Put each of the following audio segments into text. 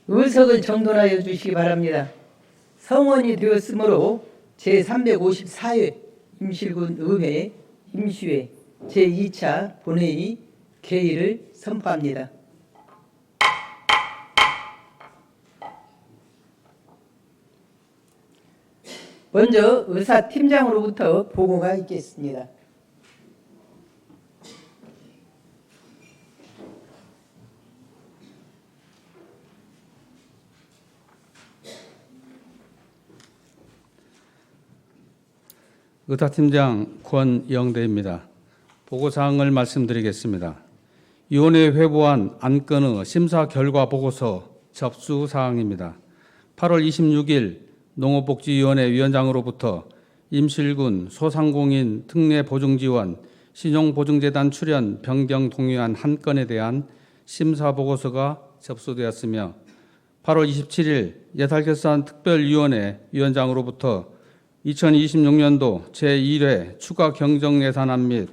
의석을 정돈하여 주시기 바랍니다. 성원이 되었으므로 제354회 임실군 의회 임시회 제2차 본회의 개의를 선포합니다. 먼저 의사팀장으로부터 보고가 있겠습니다. 의사팀장 권영대입니다. 보고사항을 말씀드리겠습니다. 위원회에 회부한 안건의 심사 결과 보고서 접수 사항입니다. 8월 26일 농업복지위원회 위원장으로부터 임실군 소상공인 특례보증지원 신용보증재단 출연 변경 동의안 한 건에 대한 심사 보고서가 접수되었으며 8월 27일 예탈결산 특별위원회 위원장으로부터 2026년도 제1회 추가 경정예산안 및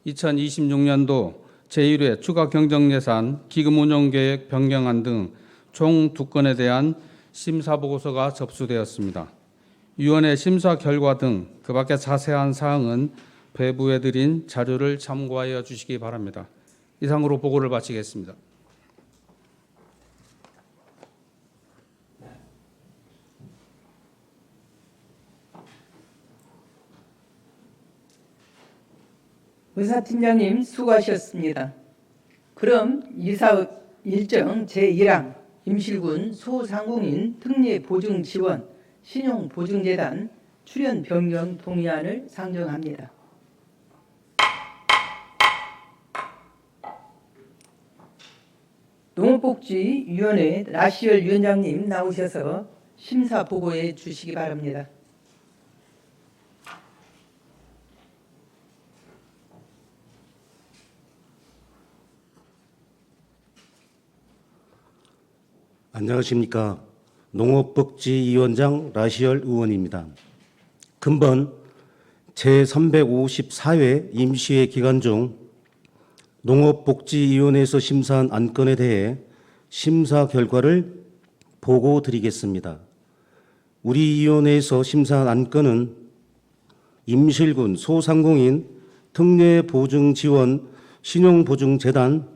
2026년도 제1회 추가 경정예산 기금운용계획 변경안 등 총 2건에 대한 심사보고서가 접수되었습니다. 위원회 심사 결과 등 그 밖의 자세한 사항은 배부해 드린 자료를 참고하여 주시기 바랍니다. 이상으로 보고를 마치겠습니다. 의사팀장님 수고하셨습니다. 그럼 이사 일정 제1항 임실군 소상공인 특례보증지원 신용보증재단 출연 변경 동의안을 상정합니다. 농업복지위원회 라시얼 위원장님 나오셔서 심사 보고해 주시기 바랍니다. 안녕하십니까. 농업복지위원장 라시얼 의원입니다. 금번 제354회 임시회 기간 중 농업복지위원회에서 심사한 안건에 대해 심사 결과를 보고드리겠습니다. 우리 위원회에서 심사한 안건은 임실군 소상공인 특례보증지원 신용보증재단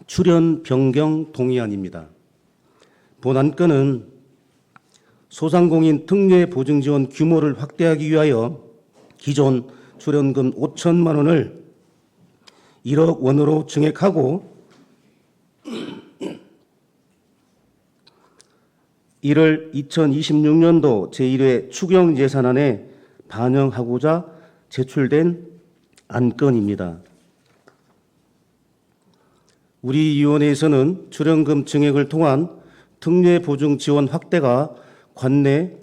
출연 변경 동의안입니다. 본 안건은 소상공인 특례보증지원 규모를 확대하기 위하여 기존 출연금 5천만 원을 1억 원으로 증액하고 이를 2026년도 제1회 추경예산안에 반영하고자 제출된 안건입니다. 우리 위원회에서는 출연금 증액을 통한 특례보증 지원 확대가 관내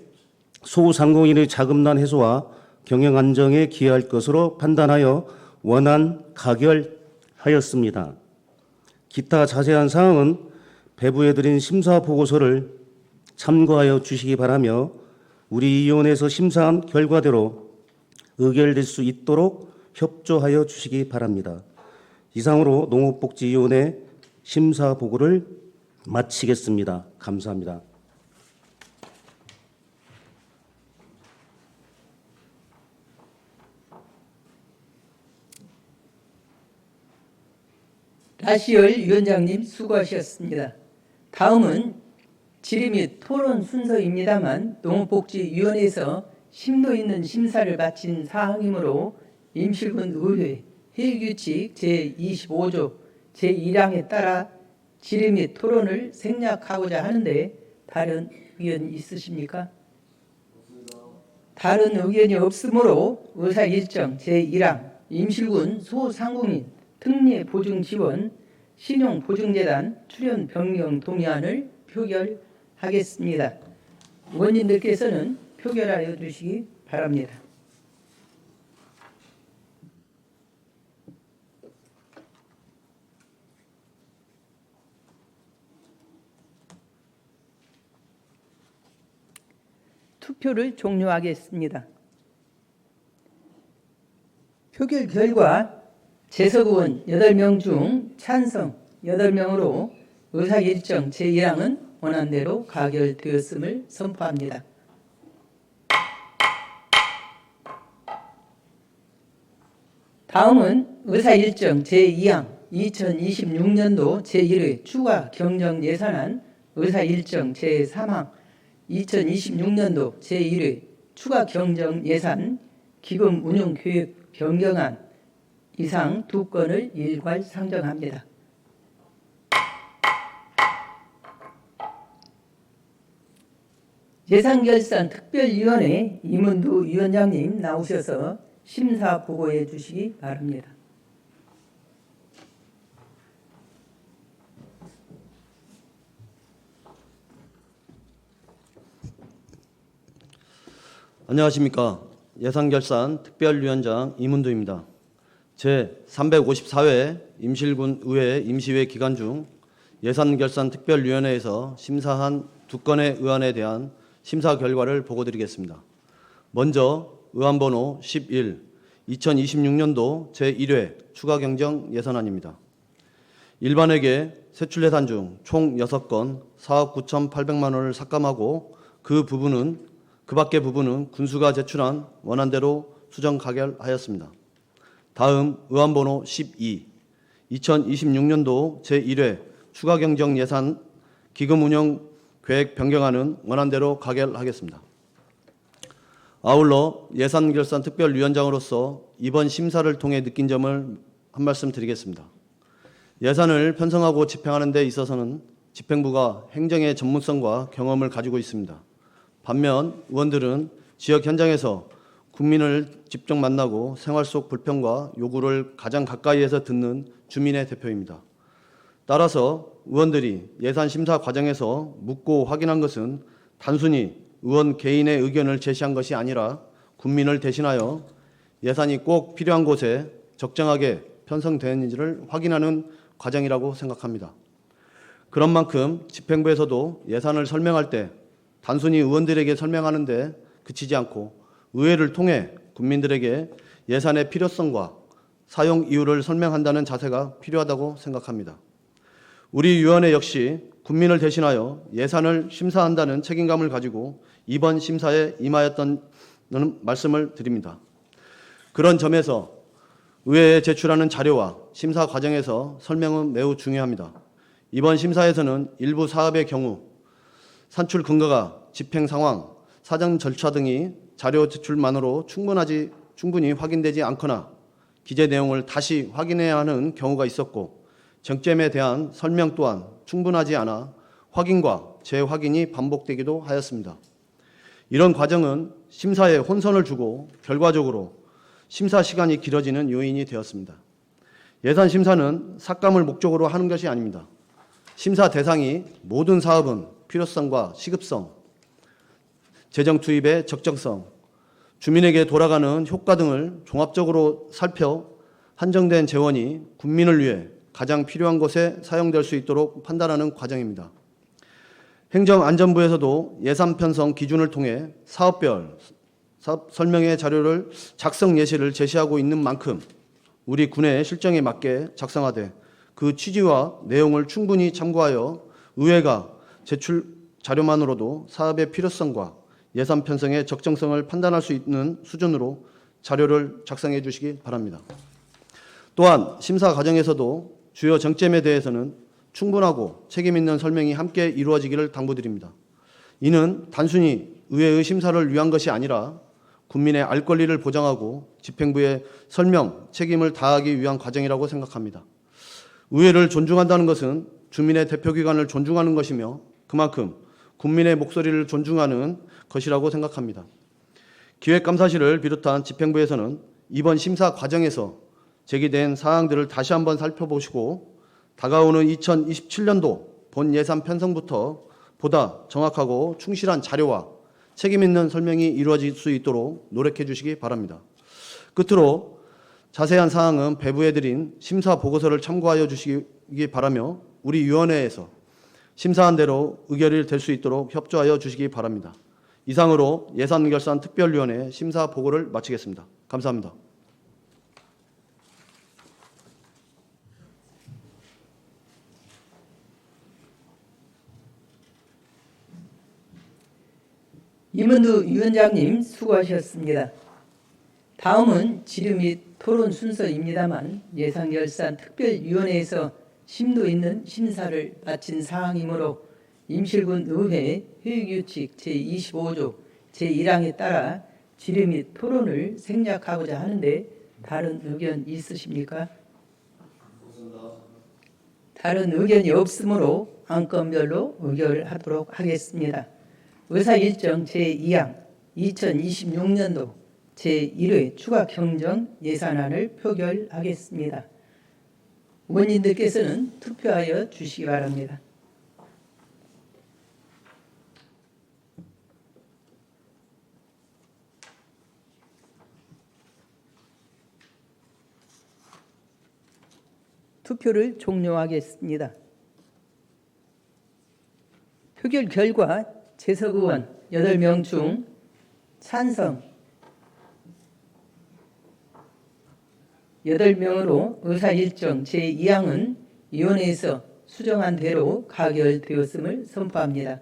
소상공인의 자금난 해소와 경영 안정에 기여할 것으로 판단하여 원안 가결하였습니다. 기타 자세한 사항은 배부해드린 심사 보고서를 참고하여 주시기 바라며 우리 위원회에서 심사한 결과대로 의결될 수 있도록 협조하여 주시기 바랍니다. 이상으로 농업복지위원회 심사 보고를 마치겠습니다. 감사합니다. 라시얼 위원장님 수고하셨습니다. 다음은 질의 및 토론 순서입니다만 농업복지위원회에서 심도 있는 심사를 마친 사항이므로 임실군 의회 회의규칙 제25조 제1항에 따라 질의 및 토론을 생략하고자 하는데 다른 의견 있으십니까? 다른 의견이 없으므로 의사 일정 제1항 임실군 소상공인 특례보증지원 신용보증재단 출연 변경 동의안을 표결하겠습니다. 의원님들께서는 표결하여 주시기 바랍니다. 투표를 종료하겠습니다. 표결 결과 재석 의원 8명 중 찬성 8명으로 의사일정 제1항은 원안대로 가결되었음을 선포합니다. 다음은 의사일정 제2항 2026년도 제1회 추가 경정 예산안 의사일정 제3항 2026년도 제1회 추가 경정 예산 기금 운용 계획 변경안 이상 2건을 일괄 상정합니다. 예산결산특별위원회 이문두 위원장님 나오셔서 심사 보고해 주시기 바랍니다. 안녕하십니까. 예산결산특별위원장 이문두입니다. 제354회 임실군 의회 임시회 기간 중 예산결산특별위원회에서 심사한 2건의 의안에 대한 심사 결과를 보고드리겠습니다. 먼저 의안번호 11, 2026년도 제1회 추가경정 예산안입니다. 일반회계 세출예산 중 총 6건 4억 9,800만 원을 삭감하고 그 밖의 부분은 군수가 제출한 원안대로 수정 가결하였습니다. 다음 의안번호 12, 2026년도 제1회 추가경정 예산 기금 운영 계획 변경안은 원안대로 가결하겠습니다. 아울러 예산결산특별위원장으로서 이번 심사를 통해 느낀 점을 한 말씀 드리겠습니다. 예산을 편성하고 집행하는 데 있어서는 집행부가 행정의 전문성과 경험을 가지고 있습니다. 반면 의원들은 지역 현장에서 국민을 직접 만나고 생활 속 불평과 요구를 가장 가까이에서 듣는 주민의 대표입니다. 따라서 의원들이 예산 심사 과정에서 묻고 확인한 것은 단순히 의원 개인의 의견을 제시한 것이 아니라 국민을 대신하여 예산이 꼭 필요한 곳에 적정하게 편성되는지를 확인하는 과정이라고 생각합니다. 그런 만큼 집행부에서도 예산을 설명할 때 단순히 의원들에게 설명하는데 그치지 않고 의회를 통해 국민들에게 예산의 필요성과 사용 이유를 설명한다는 자세가 필요하다고 생각합니다. 우리 위원회 역시 국민을 대신하여 예산을 심사한다는 책임감을 가지고 이번 심사에 임하였다는 말씀을 드립니다. 그런 점에서 의회에 제출하는 자료와 심사 과정에서 설명은 매우 중요합니다. 이번 심사에서는 일부 사업의 경우 산출 근거가 집행 상황, 사정 절차 등이 자료 제출만으로 충분히 확인되지 않거나 기재 내용을 다시 확인해야 하는 경우가 있었고 쟁점에 대한 설명 또한 충분하지 않아 확인과 재확인이 반복되기도 하였습니다. 이런 과정은 심사에 혼선을 주고 결과적으로 심사 시간이 길어지는 요인이 되었습니다. 예산 심사는 삭감을 목적으로 하는 것이 아닙니다. 심사 대상이 모든 사업은 필요성과 시급성, 재정 투입의 적정성, 주민에게 돌아가는 효과 등을 종합적으로 살펴 한정된 재원이 국민을 위해 가장 필요한 곳에 사용될 수 있도록 판단하는 과정입니다. 행정안전부에서도 예산 편성 기준을 통해 사업별 사업 설명의 자료를 작성 예시를 제시하고 있는 만큼 우리 군의 실정에 맞게 작성하되 그 취지와 내용을 충분히 참고하여 의회가 제출 자료만으로도 사업의 필요성과 예산 편성의 적정성을 판단할 수 있는 수준으로 자료를 작성해 주시기 바랍니다. 또한 심사 과정에서도 주요 쟁점에 대해서는 충분하고 책임 있는 설명이 함께 이루어지기를 당부드립니다. 이는 단순히 의회의 심사를 위한 것이 아니라 국민의 알 권리를 보장하고 집행부의 설명, 책임을 다하기 위한 과정이라고 생각합니다. 의회를 존중한다는 것은 주민의 대표기관을 존중하는 것이며 그만큼 국민의 목소리를 존중하는 것이라고 생각합니다. 기획감사실을 비롯한 집행부에서는 이번 심사 과정에서 제기된 사항들을 다시 한번 살펴보시고 다가오는 2027년도 본 예산 편성부터 보다 정확하고 충실한 자료와 책임 있는 설명이 이루어질 수 있도록 노력해 주시기 바랍니다. 끝으로 자세한 사항은 배부해드린 심사 보고서를 참고하여 주시기 바라며 우리 위원회에서 심사한 대로 의결이 될 수 있도록 협조하여 주시기 바랍니다. 이상으로 예산결산특별위원회 심사 보고를 마치겠습니다. 감사합니다. 이문두 위원장님 수고하셨습니다. 다음은 질의 및 토론 순서입니다만 예산결산 특별위원회에서 심도 있는 심사를 마친 사항이므로 임실군 의회 회의규칙 제25조 제1항에 따라 질의 및 토론을 생략하고자 하는데 다른 의견 있으십니까? 다른 의견이 없으므로 안건별로 의결하도록 하겠습니다. 의사일정 제2항 2026년도 제1회 추가 경정 예산안을 표결하겠습니다. 의원님들께서는 투표하여 주시기 바랍니다. 투표를 종료하겠습니다. 표결 결과 재석 의원 8명 중 찬성 8명으로 의사일정 제2항은 위원회에서 수정한 대로 가결되었음을 선포합니다.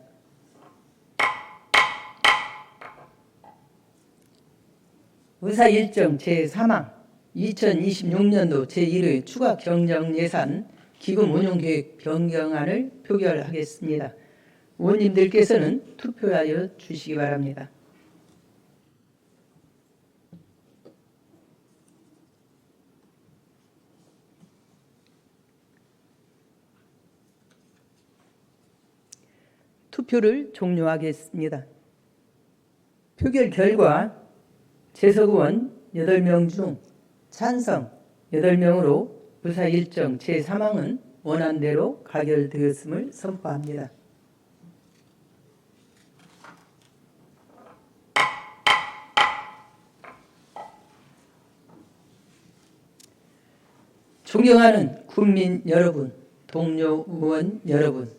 의사일정 제3항 2026년도 제1회 추가 경정 예산 기금 운용 계획 변경안을 표결하겠습니다. 의원님들께서는 투표하여 주시기 바랍니다. 투표를 종료하겠습니다. 표결 결과 재석 의원 8명 중 찬성 8명으로 의사일정 제3항은 원안대로 가결되었음을 선포합니다. 존경하는 국민 여러분, 동료 의원 여러분,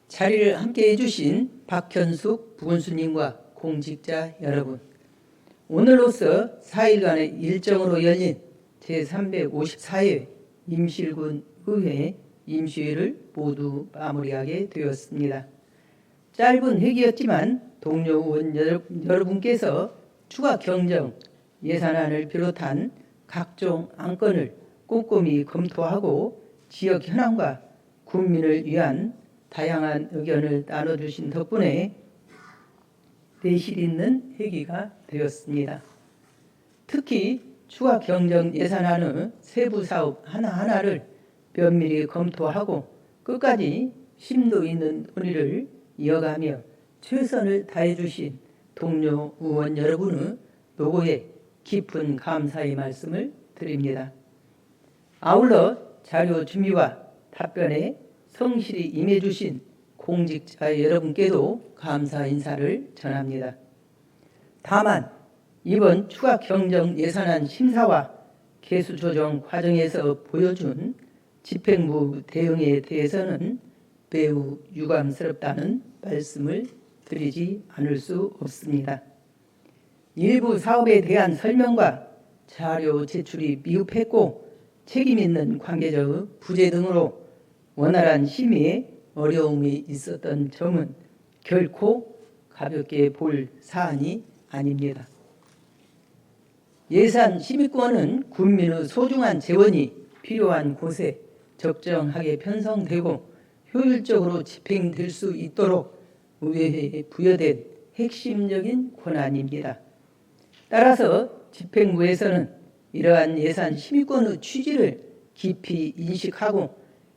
자리를 함께해 주신 박현숙 부군수님과 공직자 여러분, 오늘로서 4일간의 일정으로 열린 제354회 임실군 의회 임시회를 모두 마무리하게 되었습니다. 짧은 회기였지만 동료 의원 여러분께서 추가 경정 예산안을 비롯한 각종 안건을 꼼꼼히 검토하고 지역 현안과 국민을 위한 다양한 의견을 나눠주신 덕분에 내실 있는 회기가 되었습니다. 특히 추가 경정 예산안의 세부 사업 하나하나를 면밀히 검토하고 끝까지 심도 있는 논의를 이어가며 최선을 다해주신 동료 의원 여러분의 노고에 깊은 감사의 말씀을 드립니다. 아울러 자료 준비와 답변에 성실히 임해주신 공직자 여러분께도 감사 인사를 전합니다. 다만 이번 추가 경정 예산안 심사와 개수 조정 과정에서 보여준 집행부 대응에 대해서는 매우 유감스럽다는 말씀을 드리지 않을 수 없습니다. 일부 사업에 대한 설명과 자료 제출이 미흡했고 책임 있는 관계자의 부재 등으로 원활한 심의에 어려움이 있었던 점은 결코 가볍게 볼 사안이 아닙니다. 예산 심의권은 국민의 소중한 재원이 필요한 곳에 적정하게 편성되고 효율적으로 집행될 수 있도록 의회에 부여된 핵심적인 권한입니다. 따라서 집행부에서는 이러한 예산 심의권의 취지를 깊이 인식하고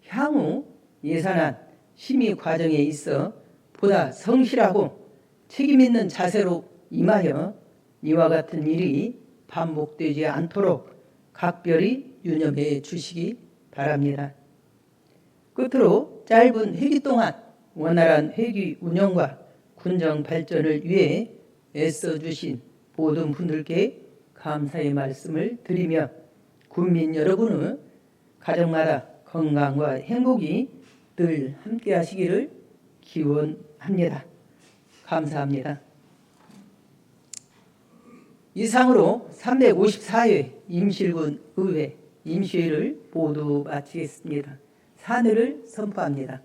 향후 예산안 심의 과정에 있어 보다 성실하고 책임 있는 자세로 임하여 이와 같은 일이 반복되지 않도록 각별히 유념해 주시기 바랍니다. 끝으로 짧은 회기 동안 원활한 회기 운영과 군정 발전을 위해 애써주신 모든 분들께 감사의 말씀을 드리며 국민 여러분의 가정마다 건강과 행복이 늘 함께 하시기를 기원합니다. 감사합니다. 이상으로 354회 임실군 의회 임시회를 모두 마치겠습니다. 사내를 선포합니다.